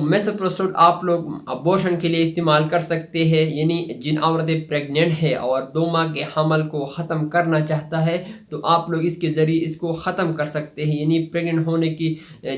मेसोप्रोस्टोल आप लोग अबॉर्शन के लिए इस्तेमाल कर सकते हैं, यानी जिन औरतें प्रेग्नेंट है और 2 माह के हमल को ख़त्म करना चाहता है तो आप लोग इसके ज़रिए इसको ख़त्म कर सकते हैं। यानी प्रेग्नेंट होने की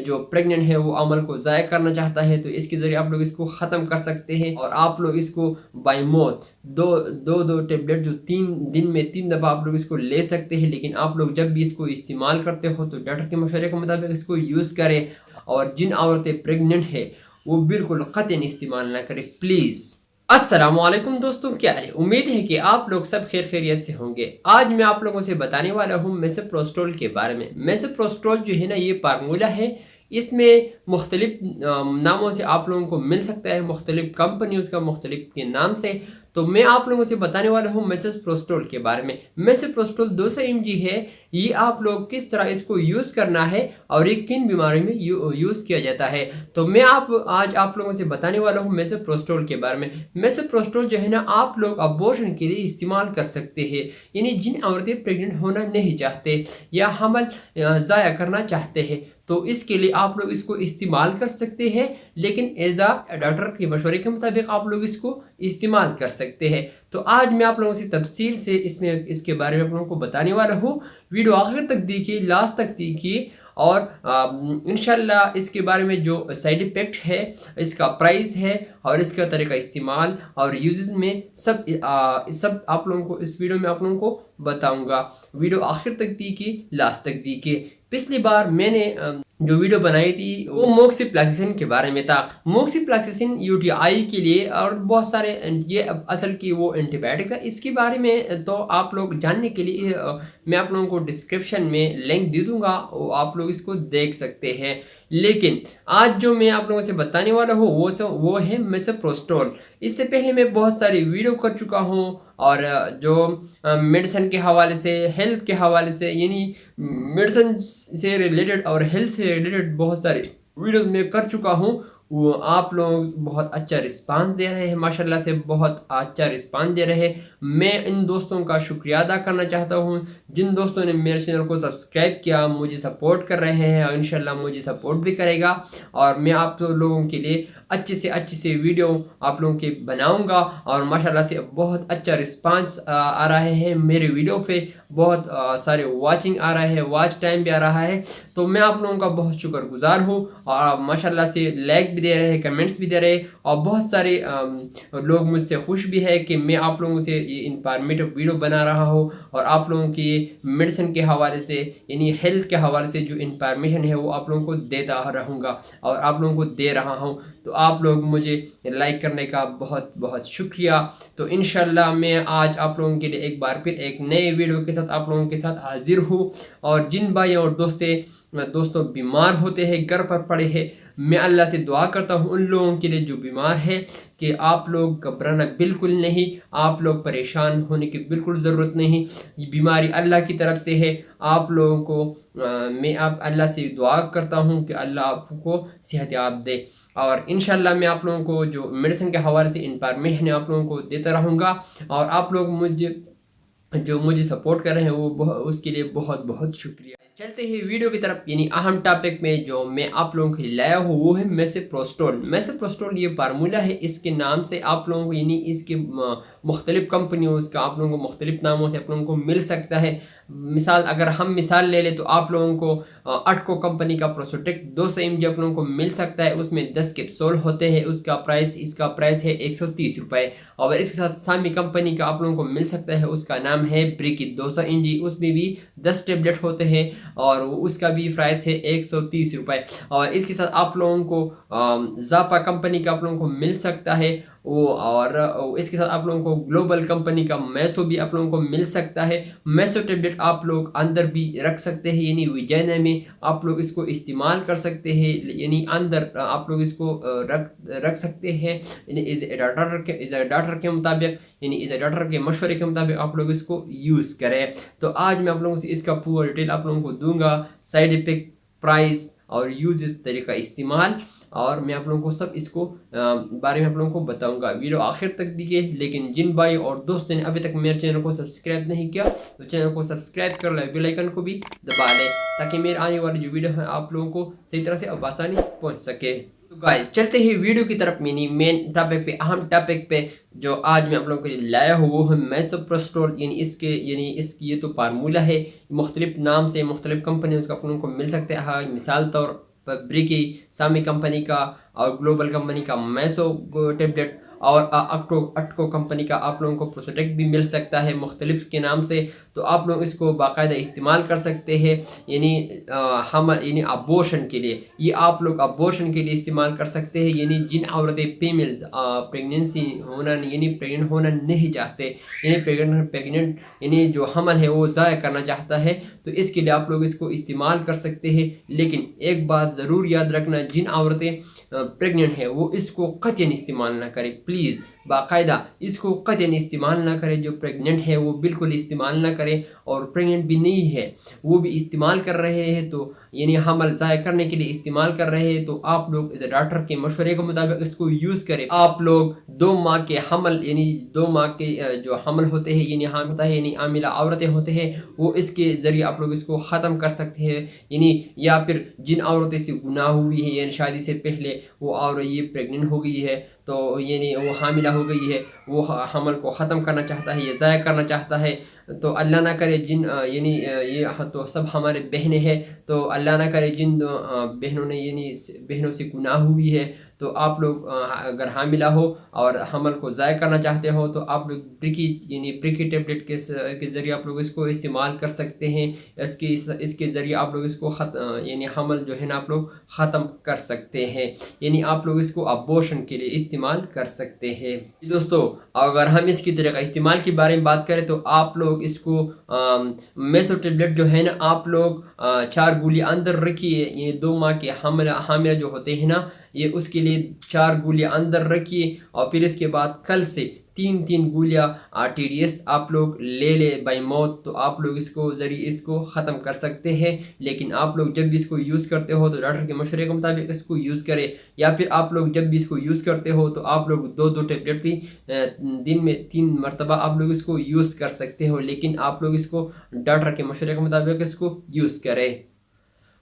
जो प्रेग्नेंट है वो अमल को ज़ाया करना चाहता है तो इसके ज़रिए आप लोग इसको ख़त्म कर सकते हैं। और आप लोग इसको बाय माउथ दो टेबलेट जो 3 दिन में 3 दफ़ा आप लोग इसको ले सकते हैं। लेकिन आप लोग जब भी इसको इस्तेमाल करते हो तो डॉक्टर के मशवरे के मुताबिक इसको यूज़ करें। और जिन औरतें प्रेग्नेंट है वो बिल्कुल क़तई इस्तेमाल ना करें प्लीज़। अस्सलाम वालेकुम दोस्तों, क्या है? उम्मीद है कि आप लोग सब खैर खैरियत से होंगे। आज मैं आप लोगों से बताने वाला हूँ मेसोप्रोस्टोल के बारे में। मेसोप्रोस्टोल जो है ना, ये फार्मूला है, इसमें मुख्तलिफ नामों से आप लोगों को मिल सकता है, मुख्तलिफ कंपनियों का मुख्तलिफ के नाम से। तो मैं आप लोगों से बताने वाला हूँ मेसोप्रोस्टोल के बारे में। मेसोप्रोस्टोल 200 mg है। ये आप लोग किस तरह इसको यूज़ करना है और ये किन बीमारियों में यूज़ किया जाता है, तो मैं आज आप लोगों से बताने वाला हूँ मेसोप्रोस्टोल के बारे में। मेसोप्रोस्टोल जो है ना, आप लोग अबॉर्शन के लिए इस्तेमाल कर सकते हैं, यानी जिन औरतें प्रेग्नेंट होना नहीं चाहते या हमल ज़ाया करना चाहते हैं तो इसके लिए आप लोग इसको इस्तेमाल कर सकते हैं। लेकिन एज़ा डॉक्टर के मशवरे के मुताबिक आप लोग इसको इस्तेमाल कर सकते हैं। तो आज मैं आप लोगों से तफसील से इसके बारे में आप लोगों को बताने वाला हूँ। वीडियो आखिर तक देखिए, लास्ट तक देखिए और इंशाल्लाह इसके बारे में जो साइड इफ़ेक्ट है, इसका प्राइस है और इसका तरीका इस्तेमाल और यूजेस में सब आप लोगों को इस वीडियो में आप लोगों को बताऊंगा। वीडियो आखिर तक देखिए, लास्ट तक देखिए। पिछली बार मैंने जो वीडियो बनाई थी वो मोक्सिफ्लैक्सिसिन के बारे में था। मोक्सिफ्लैक्सिसिन यूटीआई के लिए और बहुत सारे ये असल की वो एंटीबायोटिक था। इसके बारे में तो आप लोग जानने के लिए मैं आप लोगों को डिस्क्रिप्शन में लिंक दे दूंगा, आप लोग इसको देख सकते हैं। लेकिन आज जो मैं आप लोगों से बताने वाला हूँ वो है मेसोप्रोस्टोल। इससे पहले मैं बहुत सारी वीडियो कर चुका हूँ और जो मेडिसिन के हवाले से, हेल्थ के हवाले से, यानी मेडिसिन से रिलेटेड और हेल्थ से रिलेटेड बहुत सारे वीडियोस मैं कर चुका हूँ। वो आप लोग बहुत अच्छा रिस्पांस दे रहे हैं, माशाल्लाह से बहुत अच्छा रिस्पांस दे रहे हैं। मैं इन दोस्तों का शुक्रिया अदा करना चाहता हूँ जिन दोस्तों ने मेरे चैनल को सब्सक्राइब किया, मुझे सपोर्ट कर रहे हैं और इंशाल्लाह मुझे सपोर्ट भी करेगा। और मैं आप लोगों के लिए अच्छे से वीडियो आप लोगों के बनाऊंगा और माशाल्लाह से बहुत अच्छा रिस्पांस आ रहा है मेरे वीडियो पे। बहुत सारे वाचिंग आ रहा है, वॉच टाइम भी आ रहा है। तो मैं आप लोगों का बहुत शुक्रगुजार हूँ और माशाल्लाह से लाइक भी दे रहे हैं, कमेंट्स भी दे रहे हैं और बहुत सारे लोग मुझसे खुश भी है कि मैं आप लोगों से ये इंफॉर्मेटिव वीडियो बना रहा हूँ और आप लोगों की मेडिसिन के हवाले से, यानी हेल्थ के हवाले से जो इंफॉर्मेशन है वो आप लोगों को देता रहूँगा और आप लोगों को दे रहा हूँ। तो आप लोग मुझे लाइक करने का बहुत बहुत शुक्रिया। तो इंशाल्लाह मैं आज आप लोगों के लिए एक बार फिर एक नए वीडियो के साथ आप लोगों के साथ हाजिर हूँ। और जिन भाई और दोस्तों बीमार होते हैं, घर पर पड़े हैं, मैं अल्लाह से दुआ करता हूँ उन लोगों के लिए जो बीमार है कि आप लोग घबराना बिल्कुल नहीं, आप लोग परेशान होने की बिल्कुल ज़रूरत नहीं। ये बीमारी अल्लाह की तरफ से है। आप लोगों को मैं आप अल्लाह से दुआ करता हूँ कि अल्लाह आपको सेहत याब दे। और इंशाल्लाह मैं आप लोगों को जो मेडिसिन के हवाले से इंफॉर्मेशन आप लोगों को देता रहूँगा और आप लोग मुझे सपोर्ट कर रहे हैं वो उसके लिए बहुत बहुत शुक्रिया। चलते ही वीडियो की तरफ, यानी अहम टॉपिक में जो मैं आप लोगों के लिए लाया हूँ वो है मेसोप्रोस्टोल। मेसोप्रोस्टोल ये फार्मूला है, इसके नाम से आप लोगों को, यानी इसके मुख्तलिफ कंपनियों का आप लोगों को मुख्तलिफ नामों से आप लोगों को मिल सकता है। मिसाल अगर हम मिसाल ले लें तो आप लोगों को अटको कंपनी का प्रोसोटेक 200 mg आप लोगों को मिल सकता है। उसमें 10 कैप्सूल होते हैं। इसका प्राइस है 130 रुपये। और इसके साथ सामी कंपनी का आप लोगों को मिल सकता है, उसका नाम है ब्रिकिट 200 mg, उसमें भी 10 टेबलेट होते हैं और उसका भी प्राइस है 130 रुपये। और इसके साथ आप लोगों को जापा कंपनी का आप लोगों को मिल सकता है वो, और इसके साथ आप लोगों को ग्लोबल कंपनी का मेसो भी आप लोगों को मिल सकता है। मेसो टेबलेट आप लोग अंदर भी रख सकते हैं, यानी विजाइना में आप लोग इसको इस्तेमाल कर सकते हैं, यानी अंदर आप लोग इसको रख सकते हैं। यानी इस डॉक्टर के मुताबिक, यानी इस डॉक्टर के मशवरे के मुताबिक आप लोग इसको यूज़ करें। तो आज मैं आप लोगों से इसका पूरा डिटेल आप लोगों को दूंगा, साइड इफेक्ट, प्राइस और यूज तरीका इस्तेमाल, और मैं आप लोगों को सब इसको बारे में आप लोगों को बताऊंगा। वीडियो आखिर तक देखिए। लेकिन जिन भाई और दोस्तों ने अभी तक मेरे चैनल को सब्सक्राइब नहीं किया तो चैनल को सब्सक्राइब कर ले, बेल आइकन को भी दबा लें ताकि मेरे आने वाली जो वीडियो है आप लोगों को सही तरह से अब आसानी पहुंच सके। तो गाइस चलते ही वीडियो की तरफ मिनी मेन टॉपिक पे, अहम टॉपिक पे जो आज मैं आप लोगों के लिए लाया हूँ वो है मेसोप्रोस्टोल। यानी इसकी ये तो फार्मूला है, मुख्तलिफ नाम से मुख्तलिफ कंपनी उसका आप लोगों को मिल सकते हैं। मिसाल तौर पर ब्रिकी सामी कंपनी का और ग्लोबल कंपनी का मेसो टेबलेट, और अटको कंपनी का आप लोगों को प्रोसेटेक भी मिल सकता है मुख्तलिफ के नाम से। तो आप लोग इसको बाकायदा इस्तेमाल कर सकते हैं, यानी अबॉर्शन के लिए। ये आप लोग अबॉर्शन के लिए इस्तेमाल कर सकते हैं, यानी जिन औरतें फीमेल्स प्रेगनेंसी होना यानी प्रेगनेंट होना नहीं चाहते, यानी प्रेगनेंट यानी जो हमल है वो ज़ाया करना चाहता है, तो इसके लिए आप लोग इसको इस्तेमाल कर सकते हैं। लेकिन एक बात ज़रूर याद रखना, जिन औरतें प्रेग्नेंट है वो इसको कतई इस्तेमाल ना करें, प्लीज़ बाकायदा इसको कतई इस्तेमाल ना करें। जो प्रेग्नेंट है वो बिल्कुल इस्तेमाल ना करें, और प्रेग्नेंट भी नहीं है वो भी इस्तेमाल कर रहे हैं, तो यानी हमल ज़ाया करने के लिए इस्तेमाल कर रहे हैं, तो आप लोग इस डॉक्टर के मशवरे के मुताबिक इसको यूज़ करें। आप लोग 2 माह के हमल यानी 2 माह के जो हमल होते हैं यानी हम होता है यानी आमिला औरतें होते हैं, वो इसके ज़रिए आप लोग इसको ख़त्म कर सकते हैं। यानी या फिर जिन औरतें से गुनाह हुई है यानी शादी से पहले वो और ये प्रेग्नेंट हो गई है, तो यानी वो हामिला हो गई है, वो हमल को ख़त्म करना चाहता है, ये ज़ाया करना चाहता है, तो अल्लाह ना करे जिन यानी ये तो सब हमारे बहनें हैं, तो अल्लाह ना करे जिन बहनों ने यानी बहनों से गुनाह हुई है, तो आप लोग अगर हामिला हो और हमल को ज़ाया करना चाहते हो तो आप लोग ब्रिकी टेबलेट के ज़रिए आप लोग इसको इस्तेमाल कर सकते हैं। इसके ज़रिए आप लोग इसको यानी हमल जो है ना आप लोग ख़त्म कर सकते हैं, यानी आप लोग इसको अबॉर्शन के लिए इस्तेमाल कर सकते हैं। दोस्तों अगर हम इसकी तरीक़ा इस्तेमाल के बारे में बात करें, तो आप लोग इसको मेसो टेबलेट जो है ना आप लोग 4 गोलियाँ अंदर रखिए। ये 2 माह के हामिला जो होते हैं ना, ये उसके लिए 4 गोलियाँ अंदर रखिए, और फिर इसके बाद कल से 3 गोलियाँ TDS आप लोग ले बाई माउथ, तो आप लोग इसको ज़रिए इसको ख़त्म कर सकते हैं। लेकिन आप लोग जब भी इसको यूज़ करते हो तो डॉक्टर के मशवरे के मुताबिक इसको यूज़ करें, या फिर आप लोग जब भी इसको यूज़ करते हो तो आप लोग 2 टेबलेट भी दिन में 3 मरतबा आप लोग इसको यूज़ कर सकते हो, लेकिन आप लोग इसको डॉक्टर के मशवरे के मुताबिक इसको यूज़ करें।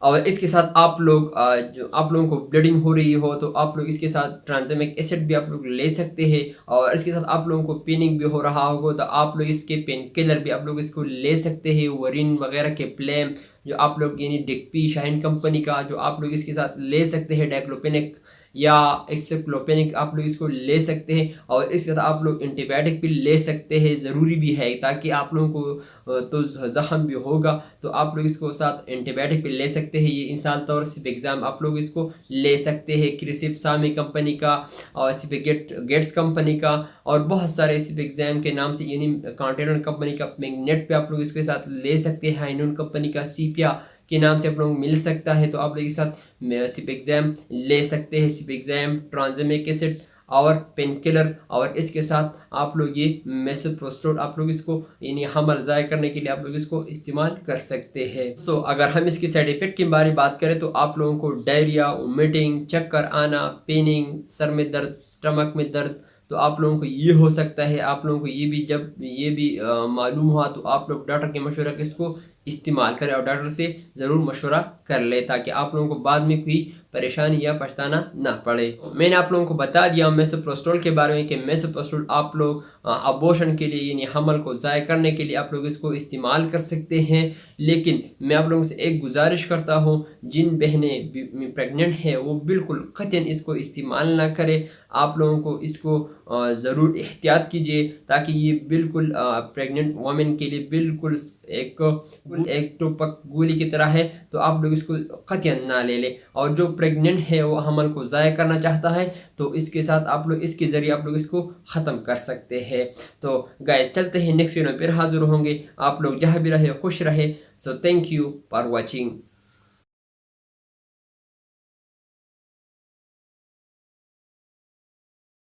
और इसके साथ आप लोग जो आप लोगों को ब्लीडिंग हो रही हो, तो आप लोग इसके साथ ट्रांसमिक एसिड भी आप लोग ले सकते हैं, और इसके साथ आप लोगों को पेनिंग भी हो रहा होगा तो आप लोग इसके पेन किलर भी आप लोग इसको ले सकते हैं। वरिन वगैरह के प्लेम जो आप लोग यानी डिकपी शाइन कंपनी का जो आप लोग इसके साथ ले सकते हैं, डाइक्लोपेनिक या एक्सेक्लोपेनिक आप लोग इसको ले सकते हैं, और इसके साथ आप लोग एंटीबायोटिक भी ले सकते हैं, ज़रूरी भी है, ताकि आप लोगों को तो ज़ख़म भी होगा तो आप लोग इसको साथ एंटीबायोटिक भी ले सकते हैं। ये इंसान तौर सिर्फ एग्ज़ाम आप लोग इसको ले सकते हैं, क्रिसिप सामी कंपनी का और सिर्फ गेट्स कंपनी का, और बहुत सारे सिर्फ एग्ज़ाम के नाम से यानी कॉन्टिनेंटल कंपनी का मैग्नेट पे आप लोग इसके साथ ले सकते हैं। हाइनून कंपनी का सीपिया के नाम से आप लोग मिल सकता है, तो आप लोग के साथ सिर्फ एग्ज़ाम ले सकते हैं। सिर्फ एग्ज़ाम ट्रांसमिक एसिड और पेन किलर, और इसके साथ आप लोग ये मेसोप्रोस्टोल आप लोग इसको यानी हमल ज़ाया करने के लिए आप लोग इसको इस्तेमाल कर सकते हैं। तो अगर हम इसके साइड इफ़ेक्ट के बारे में बात करें, तो आप लोगों को डायरिया, वोमिटिंग, चक्कर आना, पेनिंग, सर में दर्द, स्टमक में दर्द, तो आप लोगों को ये हो सकता है। आप लोगों को ये भी जब ये भी मालूम हुआ तो आप लोग डॉक्टर के मशवरे के इसको इस्तेमाल करें, और डॉक्टर से ज़रूर मशवरा कर ले, ताकि आप लोगों को बाद में कोई परेशानी या पछताना ना पड़े। मैंने आप लोगों को बता दिया मेसोप्रोस्टोल के बारे में कि मेसोप्रोस्टोल आप लोग अबॉर्शन के लिए यानी हमल को ज़ाया करने के लिए आप लोग इसको इस्तेमाल कर सकते हैं। लेकिन मैं आप लोगों से एक गुजारिश करता हूँ, जिन बहनें प्रेग्नेंट हैं वो बिल्कुल कतई इसको इस्तेमाल ना करें। आप लोगों को इसको ज़रूर एहतियात कीजिए, ताकि ये बिल्कुल प्रेग्नेंट वोमेन के लिए बिल्कुल एक टोपक गोली की तरह है, तो आप लोग इसको कतई ना ले लें। और जो प्रेग्नेंट है वो हमल को ज़ाया करना चाहता है, तो इसके साथ आप लोग इसके ज़रिए आप लोग इसको ख़त्म कर सकते हैं। तो गाइस चलते हैं नेक्स्ट वीडियो में फिर हाज़िर होंगे। आप लोग जहाँ भी रहे खुश रहे। So thank you for watching.